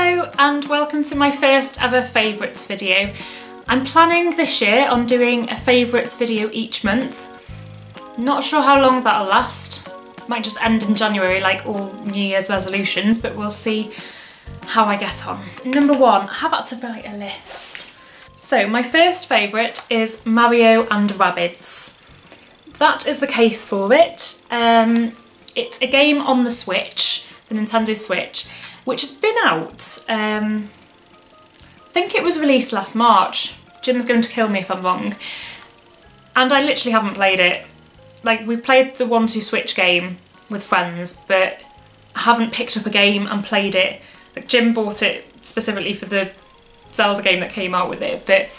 Hello and welcome to my first ever favourites video. I'm planning this year on doing a favourites video each month. Not sure how long that'll last. Might just end in January like all New Year's resolutions, but we'll see how I get on. Number one, I have had to write a list. So my first favourite is Mario and Rabbids. That is the case for it. It's a game on the Switch, the Nintendo Switch, which has been out. I think it was released last March. Jim's going to kill me if I'm wrong. And I literally haven't played it. Like, we played the 1-2 Switch game with friends, but I haven't picked up a game and played it. Like, Jim bought it specifically for the Zelda game that came out with it, but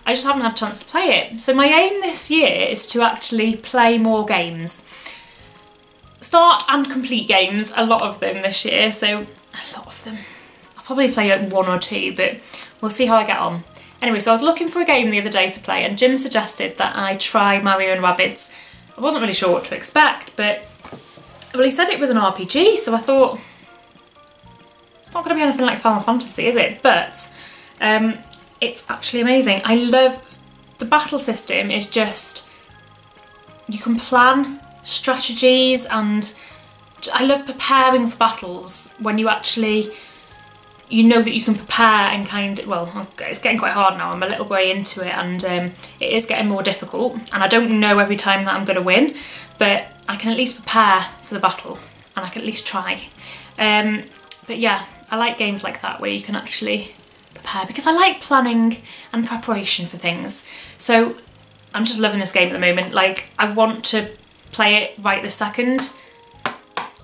I just haven't had a chance to play it. So my aim this year is to actually play more games. Start and complete games, a lot of them this year, so a lot of them. I'll probably play like 1 or 2, but we'll see how I get on. Anyway, so I was looking for a game the other day to play and Jim suggested that I try Mario and Rabbids. I wasn't really sure what to expect, but well, he said it was an RPG, so I thought it's not going to be anything like Final Fantasy, is it? But it's actually amazing. I love the battle system. Is just, you can plan strategies, and I love preparing for battles when you actually, you know that you can prepare and well, it's getting quite hard now, I'm a little way into it, and it is getting more difficult, and I don't know every time that I'm going to win, but I can at least prepare for the battle, and I can at least try. But yeah, I like games like that where you can actually prepare, because I like planning and preparation for things. So I'm just loving this game at the moment. Like, I want to play it right this second.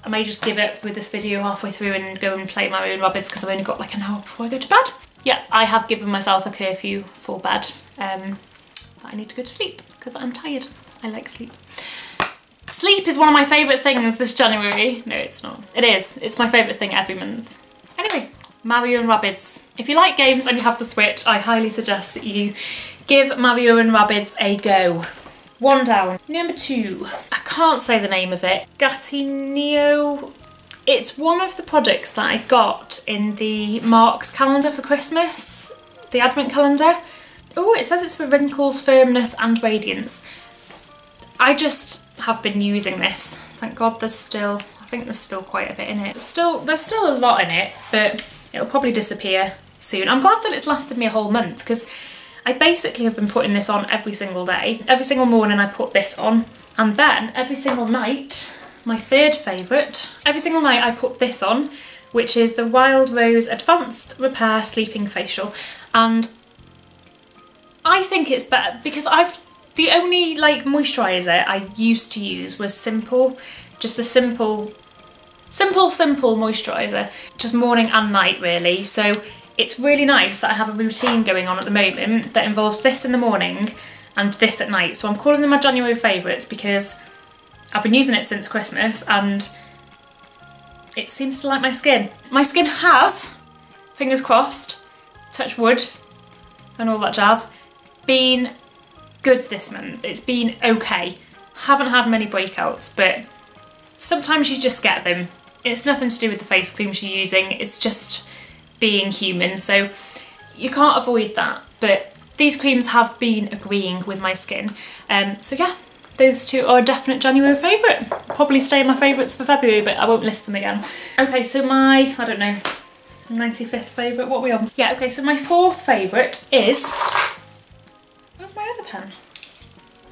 I may just give up with this video halfway through and go and play Mario and Rabbids because I've only got like an hour before I go to bed. Yeah, I have given myself a curfew for bed. I need to go to sleep because I'm tired. I like sleep. Sleep is one of my favourite things this January. No, it's not. It is. It's my favourite thing every month. Anyway, Mario and Rabbids. If you like games and you have the Switch, I highly suggest that you give Mario and Rabbids a go. One down. Number 2. I can't say the name of it. Gatinio. It's one of the products that I got in the Marks calendar for Christmas. The advent calendar. Oh, it says it's for wrinkles, firmness and radiance. I just have been using this. Thank God I think there's still quite a bit in it. There's still a lot in it, but it'll probably disappear soon. I'm glad that it's lasted me a whole month, because I basically have been putting this on every single day. Every single morning I put this on, and then every single night, my third favourite, every single night I put this on, which is the Wild Rose Advanced Repair Sleeping Facial. And I think it's better because the only like moisturiser I used to use was Simple, just the simple moisturiser, just morning and night really. So it's really nice that I have a routine going on at the moment that involves this in the morning and this at night. So I'm calling them my January favourites because I've been using it since Christmas and it seems to like my skin. My skin has, fingers crossed, touch wood and all that jazz, been good this month. It's been okay. Haven't had many breakouts, but sometimes you just get them. It's nothing to do with the face creams you're using, it's just being human, so you can't avoid that. But these creams have been agreeing with my skin. So yeah, those two are a definite January favourite. Probably stay in my favourites for February, but I won't list them again. Okay, so my, I don't know, 95th favourite, what are we on? Yeah, okay, so my 4th favourite is, where's my other pen?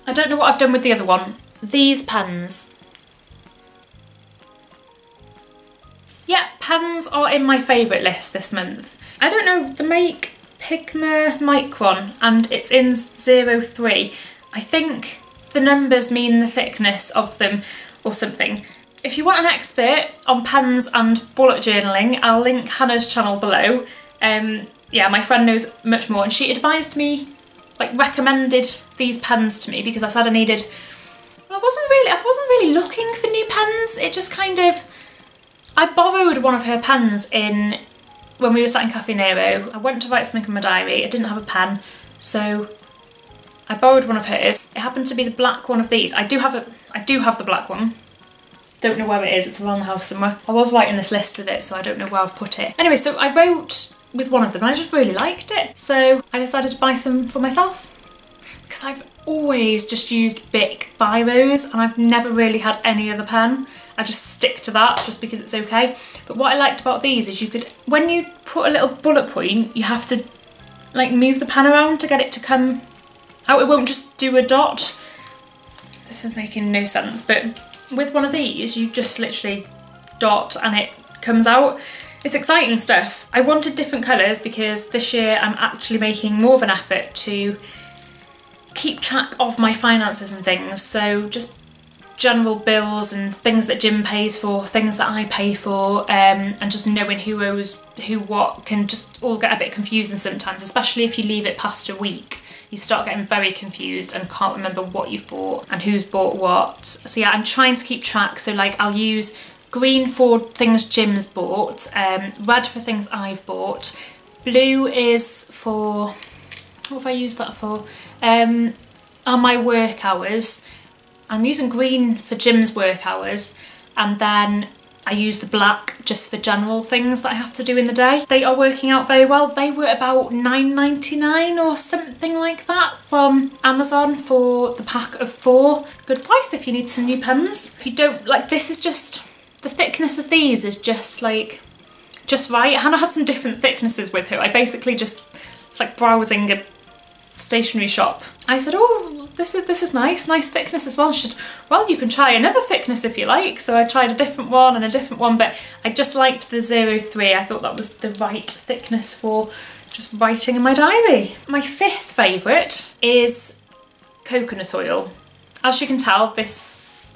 I don't know what I've done with the other one. These pens. Yeah, pens are in my favourite list this month. I don't know, the make Pigma Micron, and it's in 03. I think the numbers mean the thickness of them or something. If you want an expert on pens and bullet journaling, I'll link Hannah's channel below. Yeah, my friend knows much more, and she advised me, like recommended these pens to me because I said I needed, well, I wasn't really looking for new pens. It just kind of, I borrowed one of her pens when we were sat in Cafe Nero. I went to write something in my diary, I didn't have a pen, so I borrowed one of hers. It happened to be the black one of these. I do have the black one, Don't know where it is, it's around the house somewhere. I was writing this list with it, so I don't know where I've put it. Anyway, so I wrote with one of them and I just really liked it. So I decided to buy some for myself because I've always just used Bic biros and I've never really had any other pen. I just stick to that just because it's okay. But what I liked about these is you could, when you put a little bullet point, you have to like move the pen around to get it to come out. It won't just do a dot. This is making no sense, but with one of these, you just literally dot and it comes out. It's exciting stuff. I wanted different colours because this year I'm actually making more of an effort to keep track of my finances and things. So just general bills and things that Jim pays for, things that I pay for, and just knowing who owes who what can just all get a bit confusing sometimes, especially if you leave it past a week. You start getting very confused and can't remember what you've bought and who's bought what. So yeah, I'm trying to keep track. So like I'll use green for things Jim's bought, red for things I've bought, blue is for, what have I used that for? Are my work hours. I'm using green for Jim's work hours, and then I use the black just for general things that I have to do in the day. They are working out very well. They were about $9.99 or something like that from Amazon for the pack of 4. Good price if you need some new pens. If you don't, like, this is just, the thickness of these is just like, just right. Hannah had some different thicknesses with her. I basically just, it's like browsing a stationery shop. I said, oh, this is nice thickness as well. She said, well, you can try another thickness if you like. So I tried a different one and a different one, but I just liked the 03. I thought that was the right thickness for just writing in my diary. My 5th favourite is coconut oil. As you can tell, this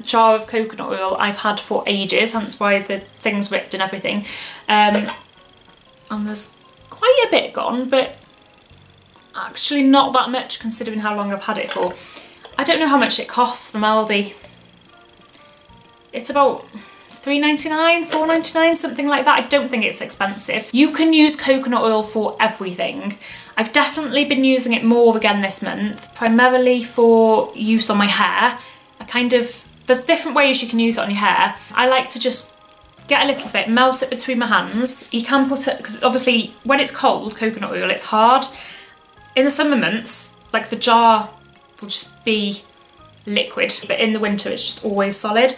jar of coconut oil I've had for ages, hence why the thing's ripped and everything. And there's quite a bit gone, but actually not that much considering how long I've had it for. I don't know how much it costs from Aldi. It's about £3.99, £4.99, something like that. I don't think it's expensive. You can use coconut oil for everything. I've definitely been using it more again this month, primarily for use on my hair. There's different ways you can use it on your hair. I like to just get a little bit, melt it between my hands. You can put it, because obviously when it's cold, coconut oil, it's hard. In the summer months, like the jar will just be liquid, but in the winter it's just always solid.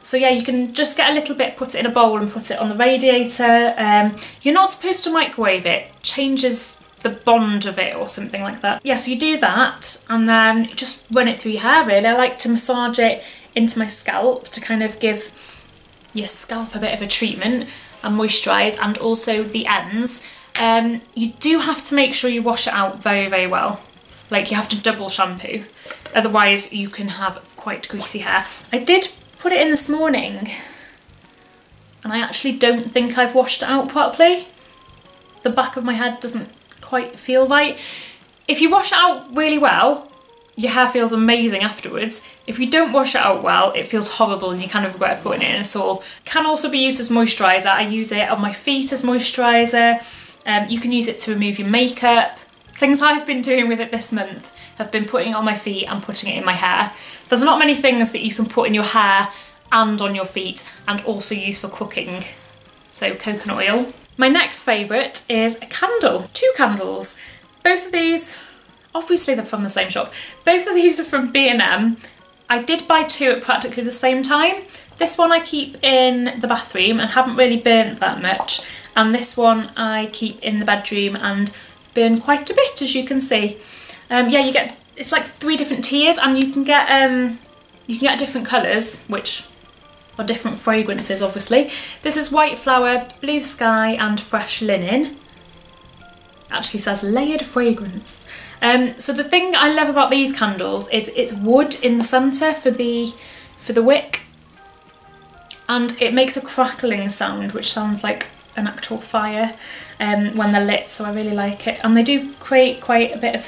So yeah, you can just get a little bit, put it in a bowl and put it on the radiator. You're not supposed to microwave it, changes the bond of it or something like that. Yeah, so you do that and then just run it through your hair really. I like to massage it into my scalp to kind of give your scalp a bit of a treatment and moisturise, and also the ends. You do have to make sure you wash it out very, very well. Like you have to double shampoo, otherwise you can have quite greasy hair. I did put it in this morning and I actually don't think I've washed it out properly. The back of my head doesn't quite feel right. If you wash it out really well, your hair feels amazing afterwards. If you don't wash it out well, it feels horrible and you kind of regret putting it in at all. Can also be used as moisturiser. I use it on my feet as moisturiser. You can use it to remove your makeup. Things I've been doing with it this month have been putting it on my feet and putting it in my hair. There's not many things that you can put in your hair and on your feet and also use for cooking. So coconut oil. My next favourite is a candle. 2 candles. Both of these, obviously they're from the same shop. Both of these are from B&M. I did buy 2 at practically the same time. This one I keep in the bathroom and haven't really burnt that much. And this one I keep in the bedroom and burn quite a bit, as you can see. Yeah, you get, it's like 3 different tiers, and you can get different colours, which are different fragrances obviously. This is white flower, blue sky and fresh linen. It actually says layered fragrance. So the thing I love about these candles is it's wood in the centre for the wick, and it makes a crackling sound which sounds like an actual fire when they're lit, so I really like it. And they do create quite a bit of,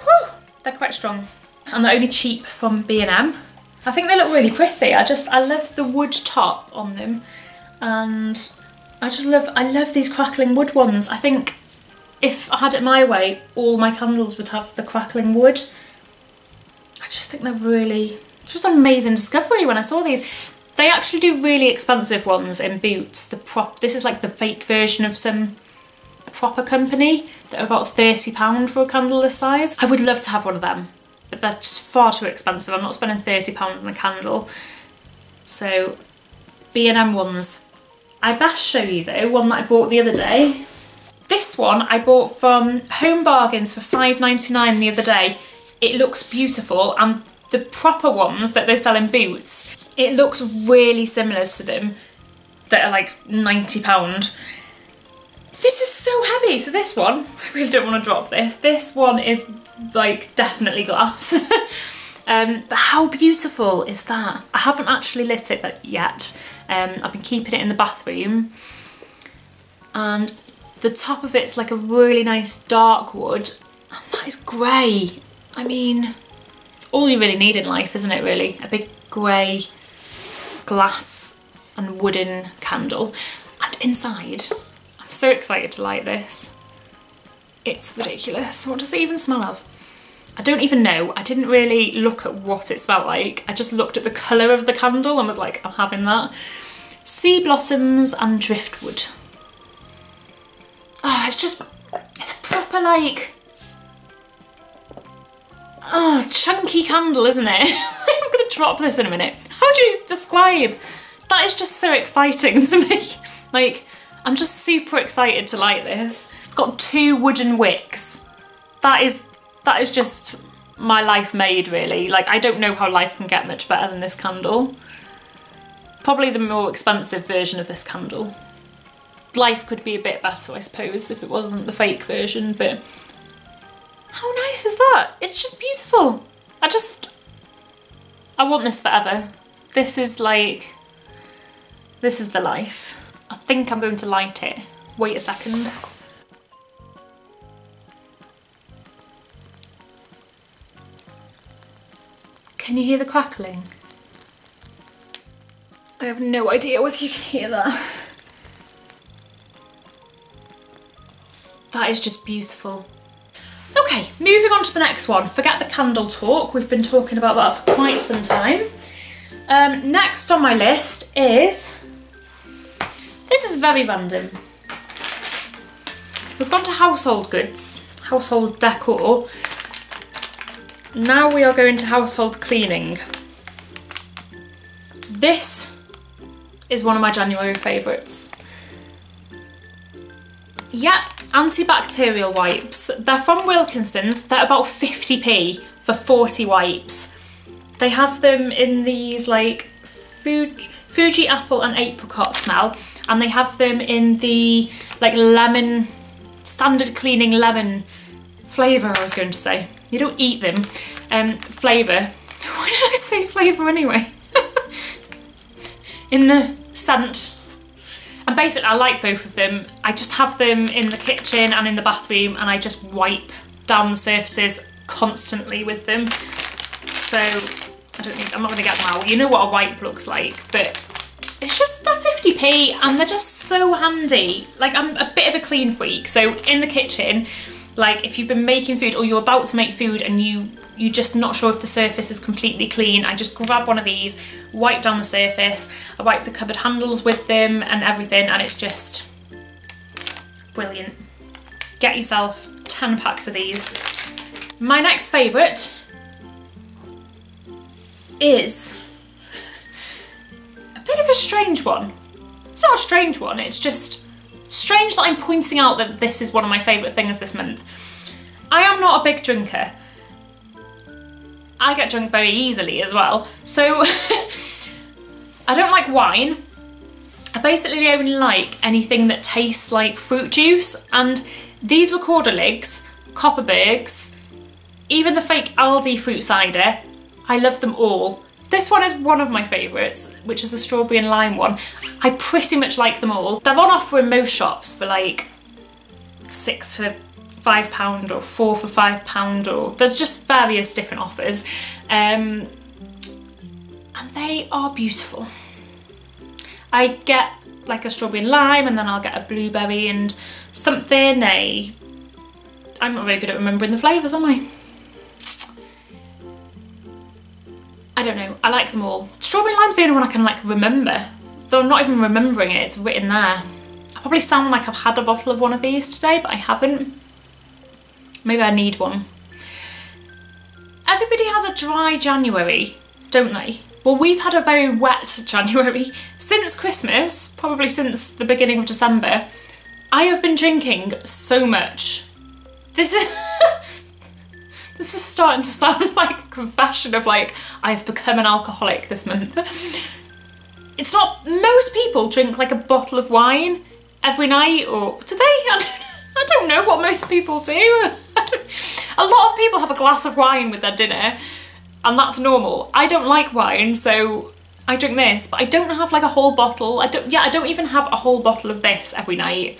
whew, they're quite strong. And they're only cheap from B&M. I think they look really pretty. I love the wood top on them, and I love these crackling wood ones. I think if I had it my way, all my candles would have the crackling wood. I just think they're really Just an amazing discovery when I saw these. They actually do really expensive ones in Boots. This is like the fake version of some proper company that are about £30 for a candle this size. I would love to have one of them, but they're just far too expensive. I'm not spending £30 on a candle. So B&M ones. I best show you though one that I bought the other day. This one I bought from Home Bargains for £5.99 the other day. It looks beautiful, and the proper ones that they sell in Boots, it looks really similar to them that are like £90. This is so heavy. So this one, I really don't want to drop this. This one is like definitely glass. But how beautiful is that? I haven't actually lit it yet. I've been keeping it in the bathroom, and the top of it's like a really nice dark wood, and that is grey. I mean, it's all you really need in life, isn't it really? A big grey glass and wooden candle. And inside, I'm so excited to light this. It's ridiculous. What does it even smell of? I don't even know. I didn't really look at what it smelled like. I just looked at the colour of the candle and was like, I'm having that. Sea blossoms and driftwood. Oh, it's a proper like, oh, chunky candle, isn't it? I'm gonna drop this in a minute. How do you describe? That is just so exciting to me. Like, I'm just super excited to light this. It's got 2 wooden wicks. That is just my life made, really. Like, I don't know how life can get much better than this candle. Probably the more expensive version of this candle. Life could be a bit better, I suppose, if it wasn't the fake version, but how nice is that? It's just beautiful. I want this forever. This is the life. I think I'm going to light it. Wait a second. Can you hear the crackling? I have no idea whether you can hear that. That is just beautiful. Okay, moving on to the next one. Forget the candle talk. We've been talking about that for quite some time. Next on my list is... This is very random. We've gone to household goods, household decor. Now we are going to household cleaning. This is one of my January favourites. Yep, antibacterial wipes. They're from Wilkinson's. They're about 50p for 40 wipes. They have them in these like Fuji apple and apricot smell, and they have them in the like lemon, standard cleaning lemon flavour, I was going to say. You don't eat them. Flavour. Why did I say flavour anyway? In the scent. And basically I like both of them. I just have them in the kitchen and in the bathroom, and I just wipe down the surfaces constantly with them. So I'm not gonna get them out. You know what a wipe looks like, but it's just, they're 50p and they're just so handy. Like, I'm a bit of a clean freak, so in the kitchen, like if you've been making food or you're about to make food and you're just not sure if the surface is completely clean, I just grab one of these, wipe down the surface, I wipe the cupboard handles with them and everything, and it's just brilliant. Get yourself 10 packs of these. My next favourite is a bit of a strange one. It's not a strange one, it's just strange that I'm pointing out that this is one of my favourite things this month. I am not a big drinker. I get drunk very easily as well, so I don't like wine. I basically only like anything that tastes like fruit juice, and these Recorderligs, Copperbergs, even the fake Aldi fruit cider, I love them all. This one is one of my favourites, which is a strawberry and lime one. I pretty much like them all. They're on offer in most shops for like 6 for £5 or 4 for £5, or there's just various different offers. And they are beautiful. I get like a strawberry and lime, and then I'll get a blueberry and something. I'm not very good at remembering the flavours, am I? I don't know. I like them all. Strawberry lime's the only one I can like remember. Though I'm not even remembering it, it's written there. I probably sound like I've had a bottle of one of these today, but I haven't. Maybe I need one. Everybody has a dry January, don't they? Well, we've had a very wet January. Since Christmas, probably since the beginning of December, I have been drinking so much. This is this is starting to sound like a confession of like, I've become an alcoholic this month. It's not, most people drink like a bottle of wine every night, or do they? I don't know what most people do. A lot of people have a glass of wine with their dinner, and that's normal. I don't like wine, so I drink this, but I don't have like a whole bottle. I don't even have a whole bottle of this every night.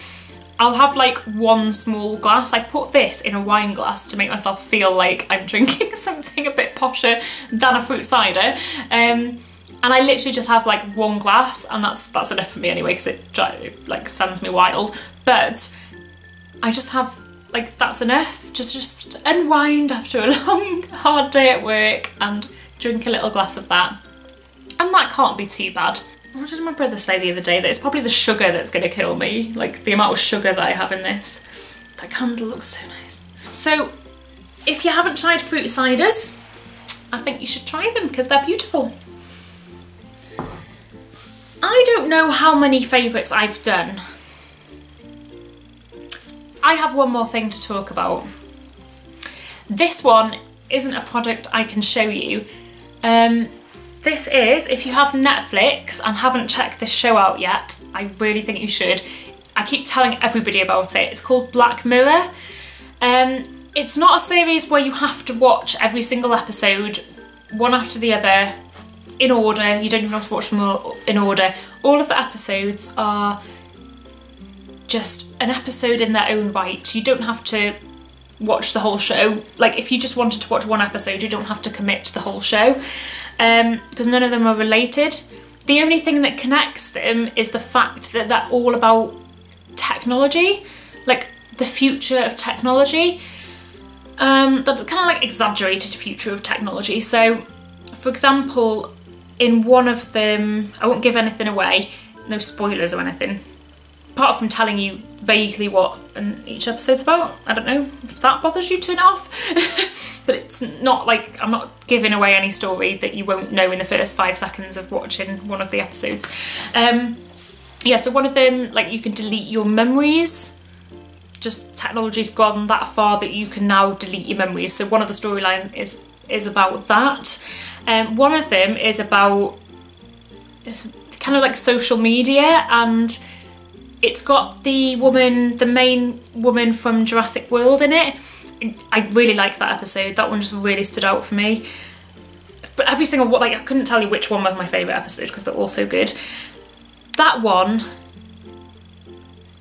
I'll have like one small glass. I put this in a wine glass to make myself feel like I'm drinking something a bit posher than a fruit cider. And I literally just have like one glass, and that's enough for me anyway, because it like sends me wild. But I just have like, that's enough. Just unwind after a long hard day at work and drink a little glass of that. And that can't be too bad. What did my brother say the other day? That it's probably the sugar that's going to kill me. Like the amount of sugar that I have in this. That candle looks so nice. So if you haven't tried fruit ciders, I think you should try them because they're beautiful. I don't know how many favourites I've done. I have one more thing to talk about. This one isn't a product I can show you. This is, if you have Netflix and haven't checked this show out yet, I really think you should. I keep telling everybody about it. It's called Black Mirror. It's not a series where you have to watch every single episode, one after the other, in order. You don't even have to watch them all in order. All of the episodes are just an episode in their own right. You don't have to watch the whole show. Like if you just wanted to watch one episode, you don't have to commit to the whole show. Because none of them are related. The only thing that connects them is the fact that they're all about technology, like the future of technology, the kind of like exaggerated future of technology. So, for example, in one of them, I won't give anything away, no spoilers or anything, apart from telling you vaguely what each episode's about. I don't know, if that bothers you, turn it off. But it's not like, I'm not giving away any story that you won't know in the first 5 seconds of watching one of the episodes. Yeah, so one of them, like you can delete your memories. Just technology's gone that far that you can now delete your memories. So one of the storyline is about that. One of them is about, it's kind of like social media, and it's got the main woman from Jurassic World in it. I really like that episode. That one just really stood out for me. But every single one, like I couldn't tell you which one was my favourite episode because they're all so good. That one,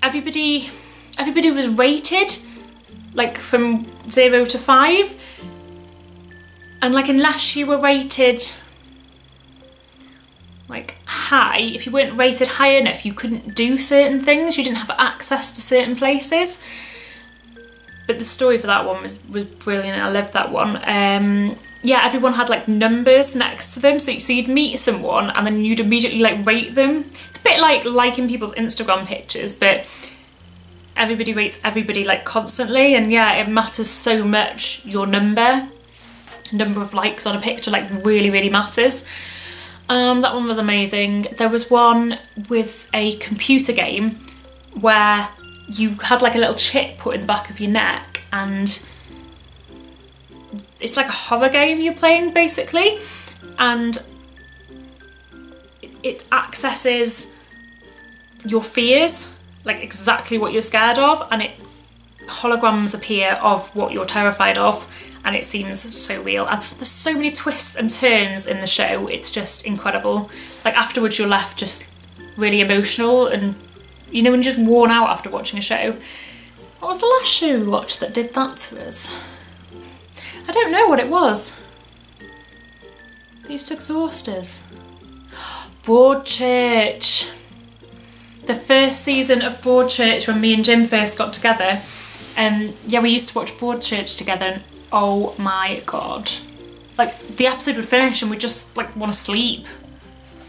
everybody was rated like from 0 to 5. And like unless you were rated like high, if you weren't rated high enough, you couldn't do certain things. You didn't have access to certain places. But the story for that one was brilliant. I loved that one. Yeah, everyone had like numbers next to them. So you'd meet someone and then you'd immediately like rate them. It's a bit like liking people's Instagram pictures, but everybody rates everybody like constantly. And yeah, it matters so much. Your number of likes on a picture like really, really matters. That one was amazing. There was one with a computer game where you had like a little chip put in the back of your neck, and it's like a horror game you're playing basically, and it accesses your fears, like exactly what you're scared of, and holograms appear of what you're terrified of, and it seems so real. And there's so many twists and turns in the show, it's just incredible. Like afterwards you're left just really emotional, and you know, when you're just worn out after watching a show. What was the last show we watched that did that to us? I don't know what it was. They used to exhaust us. Broadchurch. The first season of Broadchurch, when me and Jim first got together. Yeah, we used to watch Broadchurch together, and oh my god. like the episode would finish and we just like want to sleep.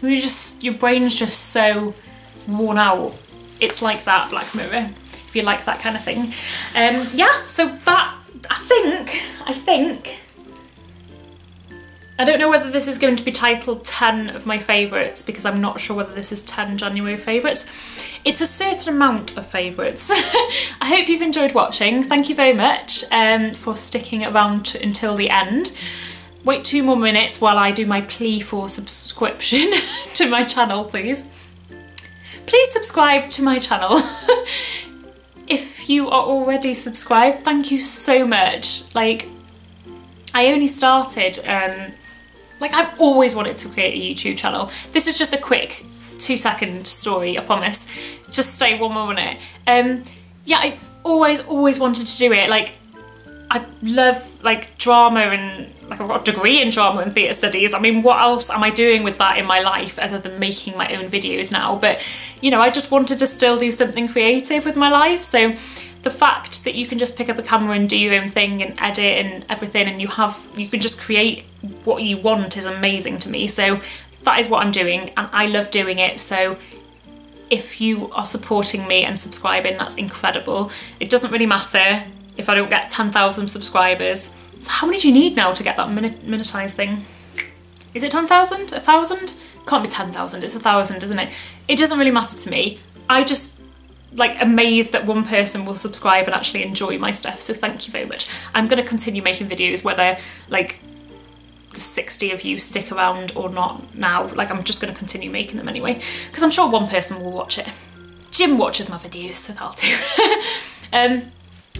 Your brain's just so worn out. It's like that, Black Mirror, if you like that kind of thing. Yeah, so that, I think, I don't know whether this is going to be titled 10 of my favourites, because I'm not sure whether this is 10 January favourites. It's a certain amount of favourites. I hope you've enjoyed watching. Thank you very much for sticking around until the end. Wait 2 more minutes while I do my plea for subscription to my channel, please. Please subscribe to my channel. If you are already subscribed, thank you so much. Like, I only started, like I've always wanted to create a YouTube channel. This is just a quick 2-second story, I promise. Just stay 1 more minute. Yeah, I always wanted to do it. Like, I love like drama, and like I've got a degree in drama and theatre studies. I mean, what else am I doing with that in my life other than making my own videos now? But you know, I just wanted to still do something creative with my life. So the fact that you can just pick up a camera and do your own thing and edit and everything, and you can just create what you want, is amazing to me. So that is what I'm doing, and I love doing it. So if you are supporting me and subscribing, that's incredible. It doesn't really matter if I don't get 10,000 subscribers. So how many do you need now to get that monetized thing? Is it 10,000? 1,000? Can't be 10,000, it's 1,000, isn't it? It doesn't really matter to me. I just like amazed that one person will subscribe and actually enjoy my stuff, so thank you very much. I'm gonna continue making videos whether like the 60 of you stick around or not now. Like, I'm just gonna continue making them anyway, because I'm sure one person will watch it. Jim watches my videos, so that'll do.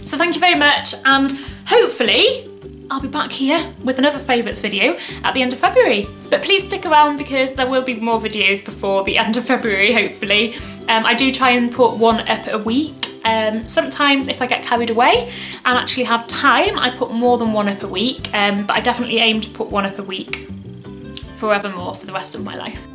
So thank you very much, and hopefully I'll be back here with another favourites video at the end of February. But please stick around because there will be more videos before the end of February, hopefully. I do try and put one up a week. Sometimes if I get carried away and actually have time, I put more than one up a week, but I definitely aim to put one up a week forevermore for the rest of my life.